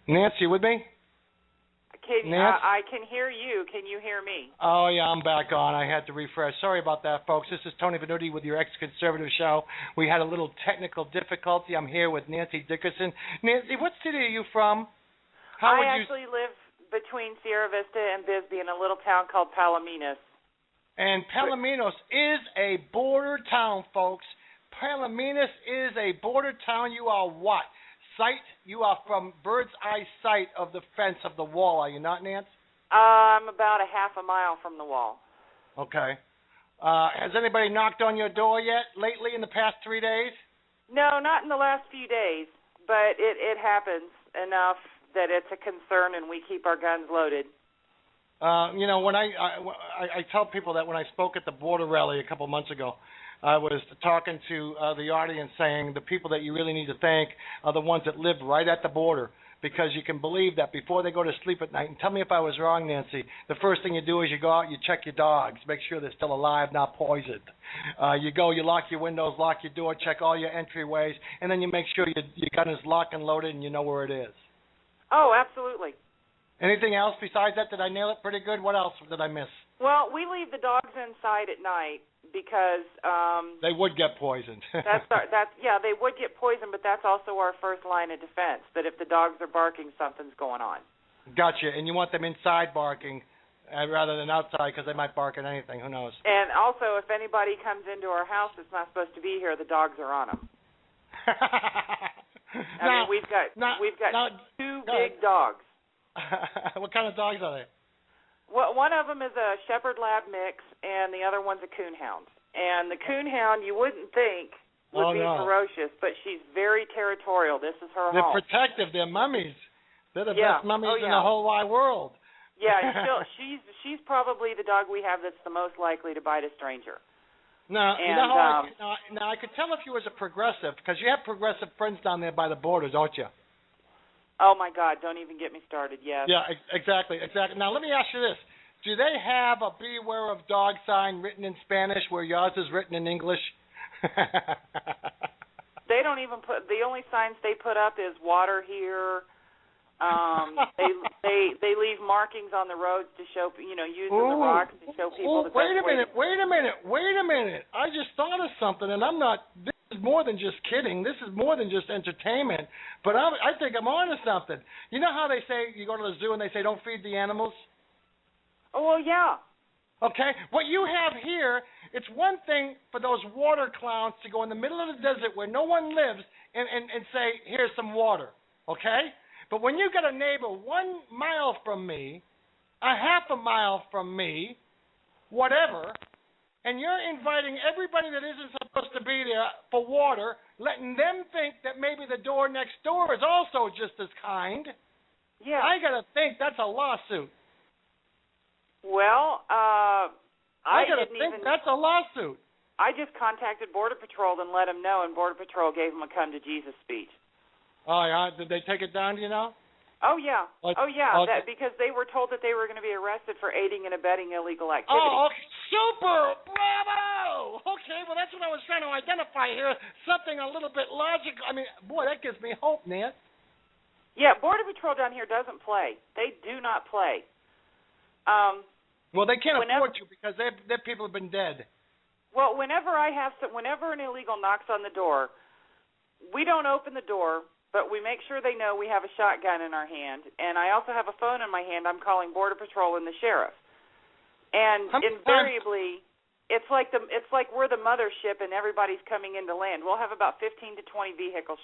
Nancy, with me? I can hear you. Can you hear me? Oh, yeah, I'm back on. I had to refresh. Sorry about that, folks. This is Tony Venuti with your ex-conservative show. We had a little technical difficulty. I'm here with Nancy Dickerson. Nancy, what city are you from? I actually live between Sierra Vista and Bisbee in a little town called Palominos. And Palominos is a border town, folks. Palominos is a border town. You are what? You are from bird's eye sight of the fence of the wall, are you not, Nance? I'm about a half a mile from the wall. Okay. Has anybody knocked on your door yet lately in the past 3 days? No, not in the last few days, but it happens enough that it's a concern and we keep our guns loaded. When I tell people that when I spoke at the border rally a couple months ago, I was talking to the audience saying the people that you really need to thank are the ones that live right at the border, because you can believe that before they go to sleep at night, and tell me if I was wrong, Nancy, the first thing you do is you go out, you check your dogs, make sure they're still alive, not poisoned. You go, you lock your windows, lock your door, check all your entryways, and then you make sure your gun is locked and loaded and you know where it is. Oh, absolutely. Anything else besides that? Did I nail it pretty good? What else did I miss? Well, we leave the dogs inside at night because they would get poisoned. they would get poisoned, but that's also our first line of defense, that if the dogs are barking, something's going on. Gotcha. And you want them inside barking rather than outside, because they might bark at anything. Who knows? And also, if anybody comes into our house that's not supposed to be here, the dogs are on them. We've got two big dogs. What kind of dogs are they? Well, one of them is a Shepherd Lab mix, and the other one's a coonhound. And the coonhound, you wouldn't think would be ferocious, but she's very territorial. This is her home. They're protective. They're mummies. They're the best mummies in the whole wide world. Yeah, she's probably the dog we have that's the most likely to bite a stranger. Now I could tell if you was a progressive, because you have progressive friends down there by the border, don't you? Oh, my God, don't even get me started, yes. Yeah, exactly. Now, let me ask you this. Do they have a beware of dog sign written in Spanish where yours is written in English? They don't even the only signs they put up is water here. They leave markings on the roads to show, using the rocks to show people the best way. Wait a minute. I just thought of something, and this is more than just kidding. This is more than just entertainment. But I think I'm on to something. You know how they say, you go to the zoo and they say don't feed the animals? Oh, well, yeah. Okay, what you have here, it's one thing for those water clowns to go in the middle of the desert where no one lives and say, here's some water, okay? But when you got a neighbor 1 mile from me, a half a mile from me, whatever, and you're inviting everybody that isn't supposed to be there for water, letting them think that maybe the door next door is also just as kind. Yeah. I got to think that's a lawsuit. Well, that's a lawsuit. I just contacted Border Patrol and let them know, and Border Patrol gave them a come to Jesus speech. Oh, yeah? Did they take it down, do you know? Oh, yeah. Because they were told that they were going to be arrested for aiding and abetting illegal activity. Oh, okay. Super! Bravo! Okay, well, that's what I was trying to identify here. Something a little bit logical. I mean, boy, that gives me hope, Nance. Yeah, Border Patrol down here doesn't play. They do not play. Well, they can't afford to, because their people have been dead. Well, whenever an illegal knocks on the door, we don't open the door, but we make sure they know we have a shotgun in our hand, and I also have a phone in my hand. I'm calling Border Patrol and the sheriff. And invariably, it's like we're the mothership and everybody's coming into land. We'll have about 15 to 20 vehicles show